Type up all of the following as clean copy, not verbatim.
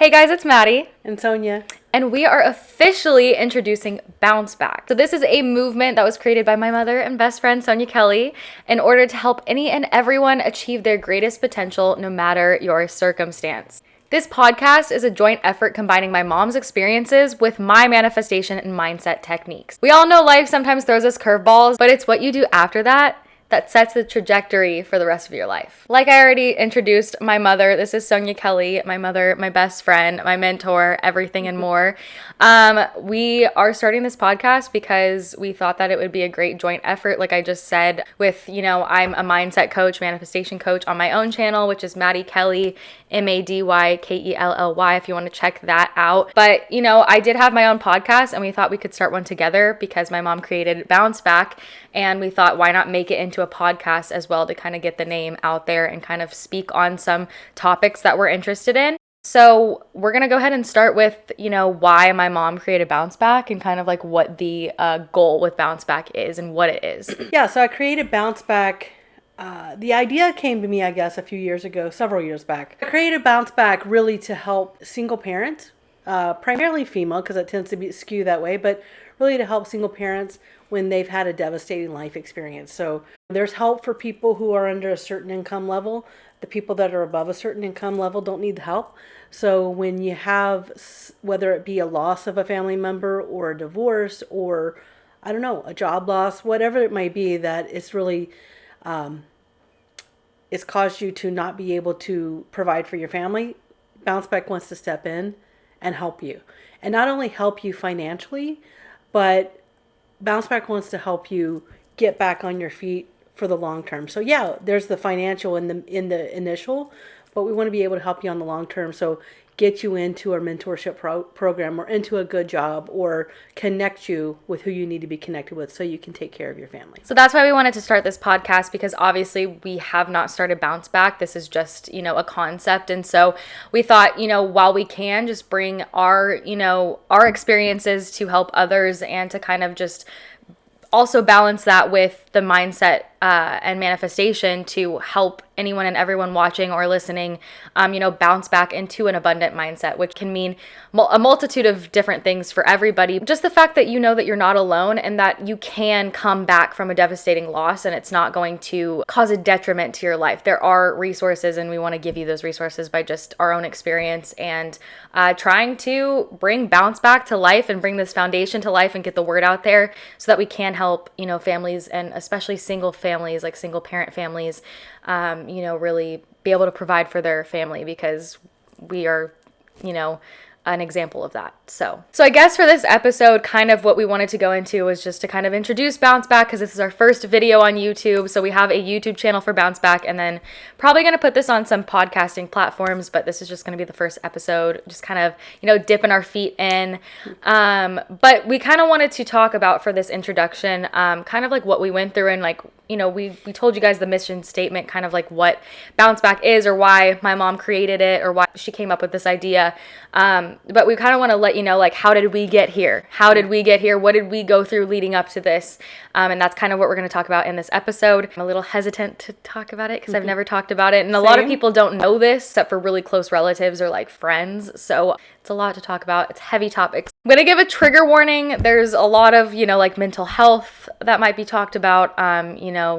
Hey guys, it's Mady. And Sonja. And we are officially introducing Bounce Back. So this is a movement that was created by my mother and best friend, Sonja Kelly, in order to help any and everyone achieve their greatest potential no matter your circumstance. This podcast is a joint effort combining my mom's experiences with my manifestation and mindset techniques. We all know life sometimes throws us curveballs, but it's what you do after that sets the trajectory for the rest of your life. Like I already introduced my mother, this is Sonja Kelly, my mother, my best friend, my mentor, everything and more. We are starting this podcast because we thought that it would be a great joint effort, like I just said, with, I'm a mindset coach, manifestation coach on my own channel, which is Mady Kelly, MadyKelly, if you want to check that out. But, I did have my own podcast and we thought we could start one together because my mom created Bounce Back, and we thought, why not make it into a podcast as well to kind of get the name out there and kind of speak on some topics that we're interested in. So we're going to go ahead and start with, why my mom created Bounce Back and kind of like what the goal with Bounce Back is and what it is. Yeah, so I created Bounce Back. The idea came to me, I guess, several years back. I created Bounce Back really to help single parents, primarily female because it tends to be skewed that way, but really to help single parents when they've had a devastating life experience. So there's help for people who are under a certain income level. The people that are above a certain income level don't need the help. So when you have, whether it be a loss of a family member or a divorce or, a job loss, whatever it might be, that it's really, it's caused you to not be able to provide for your family, Bounce Back wants to step in and help you. And not only help you financially, but Bounce Back wants to help you get back on your feet for the long term. So yeah, there's the financial in the initial, but we want to be able to help you on the long term. So get you into our mentorship program or into a good job or connect you with who you need to be connected with so you can take care of your family. So that's why we wanted to start this podcast, because obviously we have not started Bounce Back. This is just, a concept. And so we thought, while we can just bring our experiences to help others and to kind of just also balance that with the mindset and manifestation to help anyone and everyone watching or listening, bounce back into an abundant mindset, which can mean a multitude of different things for everybody. Just the fact that you know that you're not alone and that you can come back from a devastating loss and it's not going to cause a detriment to your life. There are resources, and we want to give you those resources by just our own experience and trying to bring Bounce Back to life and bring this foundation to life and get the word out there so that we can help, families, and especially single families, like single parent families, really be able to provide for their family, because we are, an example of that. So I guess for this episode, kind of what we wanted to go into was just to kind of introduce Bounce Back, because this is our first video on YouTube. So we have a YouTube channel for Bounce Back, and then probably going to put this on some podcasting platforms, but this is just going to be the first episode, just kind of, dipping our feet in. But we kind of wanted to talk about, for this introduction, kind of like what we went through, and like, we told you guys the mission statement, kind of like what Bounce Back is, or why my mom created it, or why she came up with this idea. But we kind of want to let you know, like, how did we get here? How did we get here? What did we go through leading up to this? And that's kind of what we're going to talk about in this episode. I'm a little hesitant to talk about it because I've never talked about it. And a lot of people don't know this except for really close relatives or like friends. So it's a lot to talk about. It's heavy topics. I'm going to give a trigger warning. There's a lot of, like mental health that might be talked about,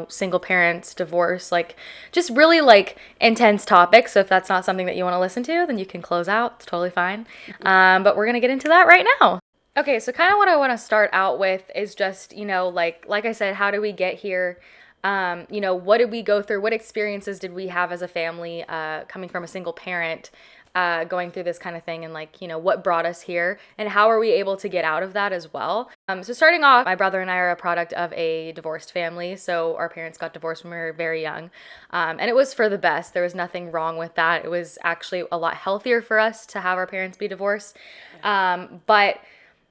single parents, divorce, like just really like intense topics. So if that's not something that you want to listen to, then you can close out. It's totally fine. But we're going to get into that right now. Okay, so kind of what I want to start out with is just, like I said, how did we get here? What did we go through? What experiences did we have as a family, coming from a single parent, going through this kind of thing, and like, what brought us here and how are we able to get out of that as well? So starting off, my brother and I are a product of a divorced family. So our parents got divorced when we were very young. And it was for the best. There was nothing wrong with that. It was actually a lot healthier for us to have our parents be divorced. But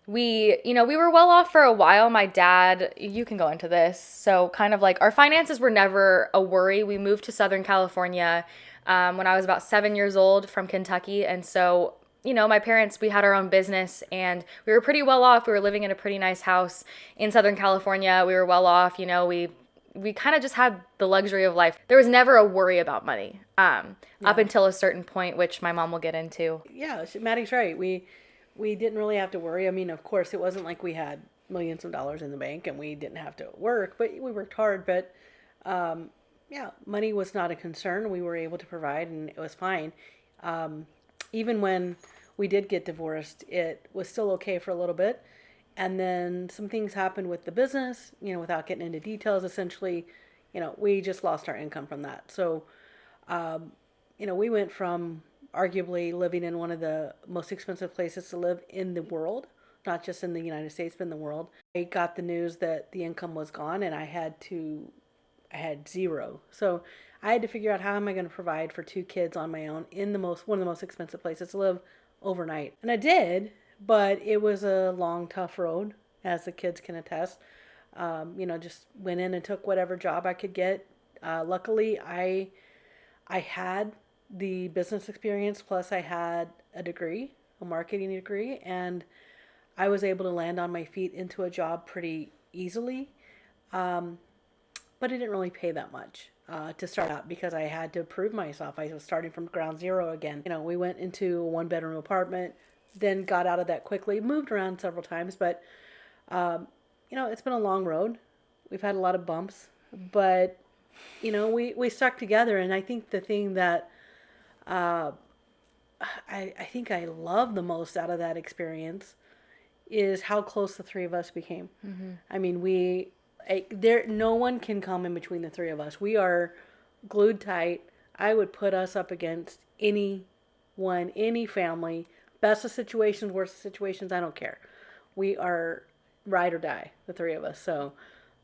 we were well off for a while. My dad, you can go into this. So kind of like our finances were never a worry. We moved to Southern California when I was about 7 years old from Kentucky. And so, my parents, we had our own business and we were pretty well off. We were living in a pretty nice house in Southern California. We were well off, we we kind of just had the luxury of life. There was never a worry about money up until a certain point, which my mom will get into. Yeah, Maddie's right. We didn't really have to worry. I mean, of course, it wasn't like we had millions of dollars in the bank and we didn't have to work, but we worked hard. But yeah, money was not a concern. We were able to provide, and it was fine. Even when we did get divorced, it was still okay for a little bit. And then some things happened with the business, without getting into details, essentially, we just lost our income from that. So, we went from arguably living in one of the most expensive places to live in the world, not just in the United States, but in the world. I got the news that the income was gone and I had zero. So I had to figure out how am I going to provide for 2 kids on my own in one of the most expensive places to live overnight. And I did, but it was a long, tough road, as the kids can attest. Just went in and took whatever job I could get. Luckily, I had the business experience, plus I had a marketing degree, and I was able to land on my feet into a job pretty easily. But it didn't really pay that much to start out because I had to prove myself. I was starting from ground zero again. We went into a 1-bedroom apartment, then got out of that quickly, moved around several times, but it's been a long road. We've had a lot of bumps, but we stuck together. And I think the thing that I think I love the most out of that experience is how close the 3 of us became. Mm-hmm. I mean, no one can come in between the 3 of us. We are glued tight. I would put us up against anyone, any family, best of situations, worst of situations. I don't care. We are ride or die, the 3 of us. So,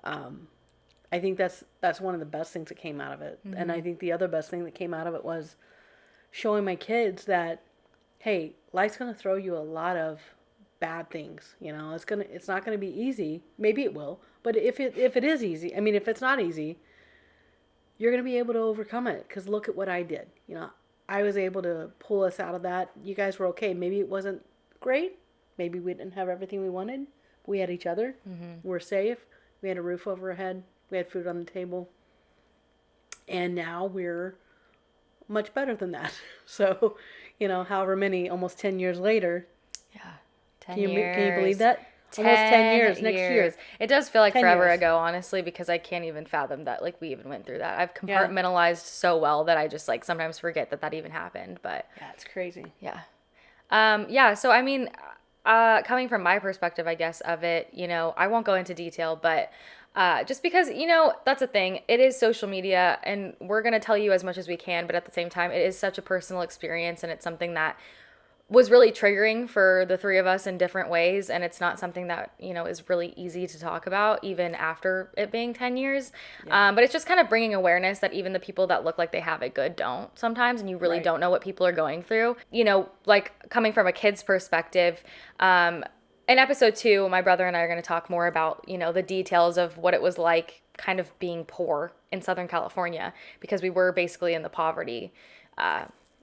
I think that's one of the best things that came out of it. Mm-hmm. And I think the other best thing that came out of it was showing my kids that, hey, life's going to throw you a lot of bad things. It's not going to be easy. Maybe it will, but if it is easy, if it's not easy, you're going to be able to overcome it. Because look at what I did. I was able to pull us out of that. You guys were okay. Maybe it wasn't great. Maybe we didn't have everything we wanted. We had each other. Mm-hmm. We're safe. We had a roof over our head. We had food on the table. And now we're much better than that. So, however many, almost 10 years later. Yeah, 10 years. Can you believe that? Almost 10 years next year. It does feel like forever ago, honestly, because I can't even fathom that, we even went through that. I've compartmentalized so well that I just, sometimes forget that even happened, but. Yeah, it's crazy. Yeah. So, coming from my perspective, I guess, of it, I won't go into detail, but just because, that's a thing. It is social media, and we're going to tell you as much as we can, but at the same time, it is such a personal experience, and it's something that was really triggering for the 3 of us in different ways, and it's not something that, is really easy to talk about, even after it being 10 years. Yeah. But it's just kind of bringing awareness that even the people that look like they have it good don't sometimes, and you really don't know what people are going through. Coming from a kid's perspective, in episode 2, my brother and I are going to talk more about, the details of what it was like kind of being poor in Southern California, because we were basically in the poverty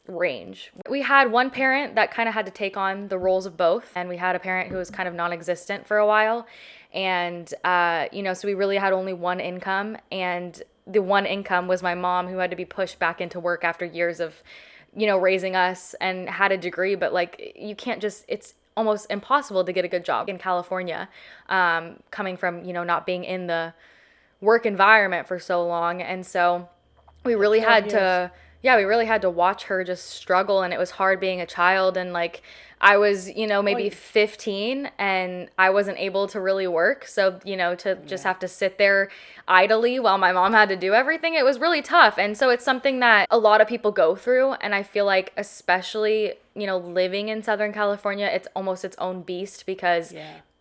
range. We had one parent that kind of had to take on the roles of both, and we had a parent who was kind of non-existent for a while. And, so we really had only one income, and the one income was my mom, who had to be pushed back into work after years of, raising us, and had a degree, but you can't just, it's almost impossible to get a good job in California, coming from, not being in the work environment for so long. And so we really had to watch her just struggle, and it was hard being a child. And I was, maybe 15, and I wasn't able to really work. So, to just have to sit there idly while my mom had to do everything, it was really tough. And so it's something that a lot of people go through. And I feel like, especially, living in Southern California, it's almost its own beast, because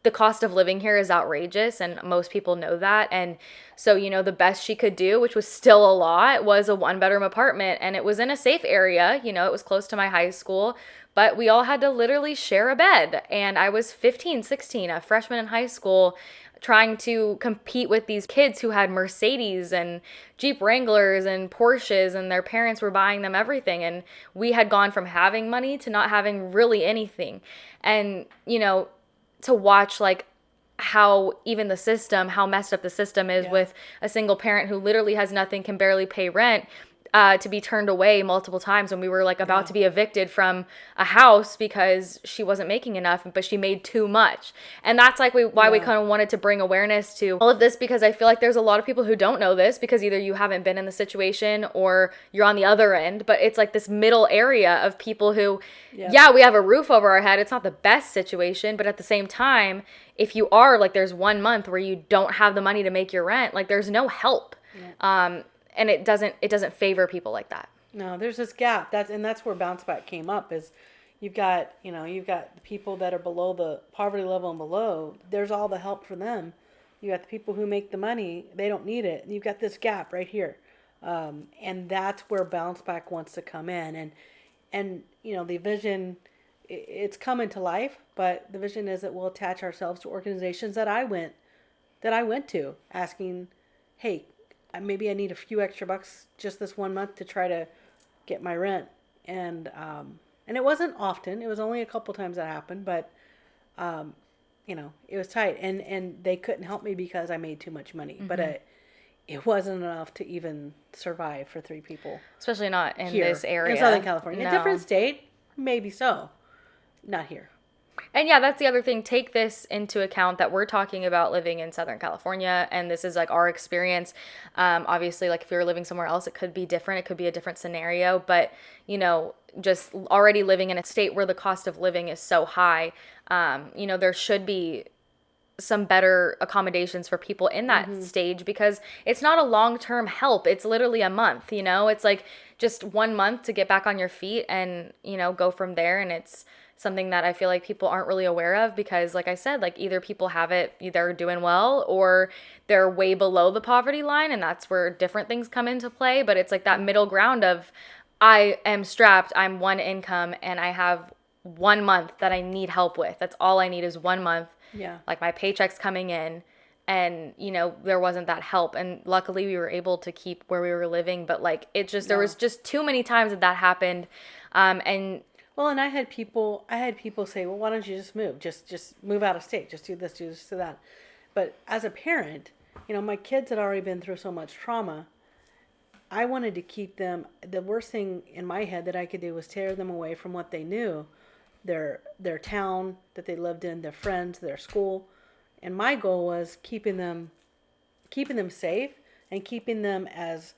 the cost of living here is outrageous, and most people know that. And so, the best she could do, which was still a lot, was a 1-bedroom apartment, and it was in a safe area. It was close to my high school, but we all had to literally share a bed. And I was 15, 16, a freshman in high school, trying to compete with these kids who had Mercedes and Jeep Wranglers and Porsches, and their parents were buying them everything. And we had gone from having money to not having really anything. And, to watch how even the system, how messed up the system is with a single parent who literally has nothing, can barely pay rent, to be turned away multiple times when we were like about to be evicted from a house because she wasn't making enough, but she made too much. And that's like why we kind of wanted to bring awareness to all of this, because I feel like there's a lot of people who don't know this because either you haven't been in the situation or you're on the other end, but it's like this middle area of people who, we have a roof over our head. It's not the best situation, but at the same time, if you are like, there's 1 month where you don't have the money to make your rent, like there's no help. And it doesn't favor people like that. No, there's this gap. That's where Bounce Back came up. Is you've got the people that are below the poverty level and below. There's all the help for them. You got the people who make the money. They don't need it. And you've got this gap right here, and that's where Bounce Back wants to come in. And the vision, it's coming to life. But the vision is that we'll attach ourselves to organizations that I went to, asking, hey, maybe I need a few extra bucks just this 1 month to try to get my rent. And it wasn't often. It was only a couple times that happened, but it was tight. And they couldn't help me because I made too much money. Mm-hmm. But it wasn't enough to even survive for 3 people. Especially not in this area. In Southern California. No. A different state, maybe so. Not here. And yeah, that's the other thing. Take this into account that we're talking about living in Southern California, and this is like our experience. Obviously, like if you were living somewhere else, it could be different. It could be a different scenario. But, just already living in a state where the cost of living is so high, there should be some better accommodations for people in that stage, because it's not a long-term help. It's literally a month, it's like just 1 month to get back on your feet and, go from there. And it's something that I feel like people aren't really aware of because, like I said, like either people have it, either doing well or they're way below the poverty line, and that's where different things come into play. But it's like that middle ground of I am strapped, I'm one income, and I have 1 month that I need help with. That's all I need is 1 month. Yeah. Like my paycheck's coming in, and there wasn't that help. And luckily we were able to keep where we were living, but like there was just too many times that happened. And I had people say, well, why don't you just move? Just move out of state. Just do this, do that. But as a parent, my kids had already been through so much trauma. I wanted to keep them. The worst thing in my head that I could do was tear them away from what they knew, their town that they lived in, their friends, their school. And my goal was keeping them safe and keeping them as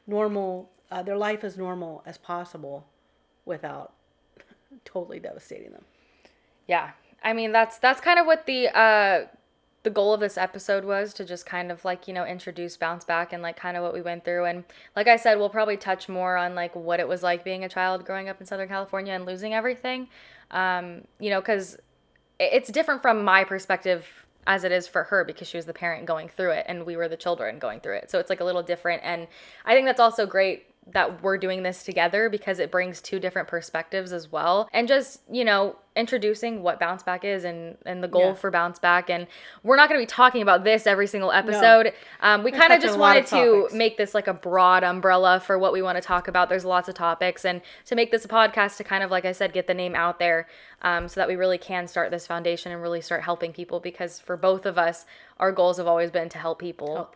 normal, their life as normal as possible without totally devastating them. Yeah. I mean, that's kind of what the goal of this episode was, to just kind of like, introduce Bounce Back and like kind of what we went through. And like I said, we'll probably touch more on like what it was like being a child growing up in Southern California and losing everything. Because it's different from my perspective as it is for her, because she was the parent going through it and we were the children going through it. So it's like a little different. And I think that's also great that we're doing this together because it brings 2 different perspectives as well. And just, introducing what Bounce Back is and the goal for Bounce Back. And we're not going to be talking about this every single episode. No. We kind of just wanted to make this like a broad umbrella for what we want to talk about. There's lots of topics, and to make this a podcast to kind of, like I said, get the name out there, so that we really can start this foundation and really start helping people, because for both of us, our goals have always been to help people.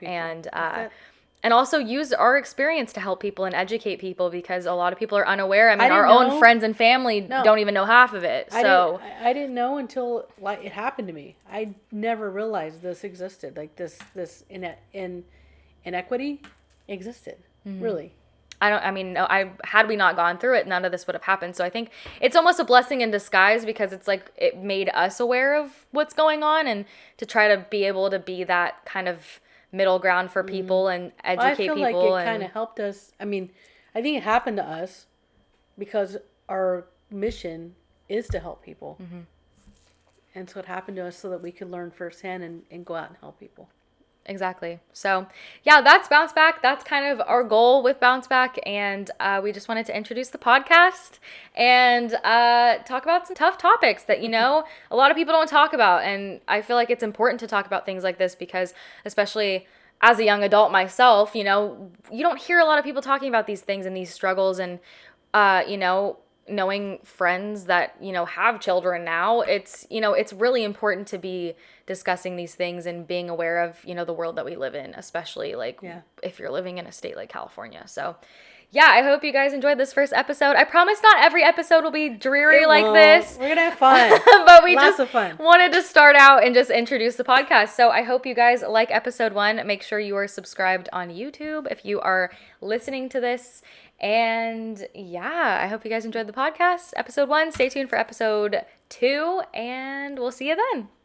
And also use our experience to help people and educate people, because a lot of people are unaware. I mean, our own friends and family don't even know half of it. So I didn't know until it happened to me. I never realized this existed. Like this inequity existed. Mm-hmm. Really. Had we not gone through it, none of this would have happened. So I think it's almost a blessing in disguise, because it's like it made us aware of what's going on, and to try to be able to be that kind of middle ground for people and educate people. I feel like it kind of helped us. I mean, I think it happened to us because our mission is to help people. Mm-hmm. And so it happened to us so that we could learn firsthand and go out and help people. Exactly. So yeah, that's Bounce Back. That's kind of our goal with Bounce Back. And we just wanted to introduce the podcast and talk about some tough topics that, a lot of people don't talk about. And I feel like it's important to talk about things like this because, especially as a young adult myself, you don't hear a lot of people talking about these things and these struggles, and, knowing friends that, have children now, it's really important to be discussing these things and being aware of, the world that we live in, especially like Yeah. if you're living in a state like California. So yeah, I hope you guys enjoyed this first episode. I promise not every episode will be dreary like this. We're going to have fun. But we Lots just of fun. wanted to start out and just introduce the podcast. So I hope you guys like episode 1. Make sure you are subscribed on YouTube if you are listening to this. And yeah, I hope you guys enjoyed the podcast. Episode 1. Stay tuned for episode 2, and we'll see you then.